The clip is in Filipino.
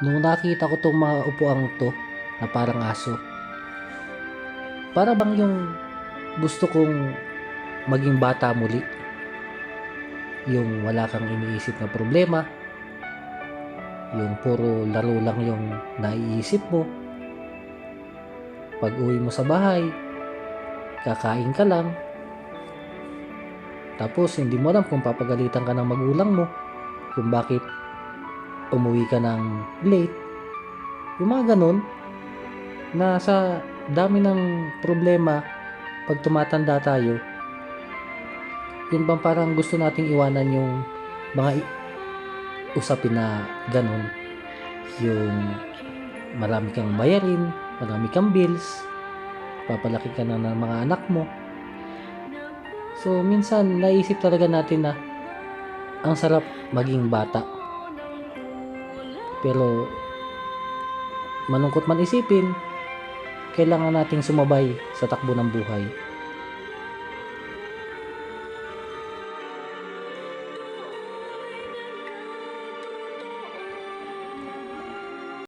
Nung nakita ko 'tong mga upuang 'to na parang aso, para bang yung gusto kong maging bata muli, yung wala kang iniisip na problema, yung puro laro lang yung naiisip mo. Pag-uwi mo sa bahay, kakain ka lang, tapos hindi mo alam kung papagalitan ka ng magulang mo kung bakit umuwi ka ng late. Yung mga ganun, na sa dami ng problema 'pag tumatanda tayo, yun bang parang gusto nating iwanan yung mga usapin na gano'n, yung marami kang bayarin, marami kang bills, papalaki ka na ng mga anak mo. So minsan naisip talaga natin na ang sarap maging bata, pero malungkot man isipin, kailangan nating sumabay sa takbo ng buhay.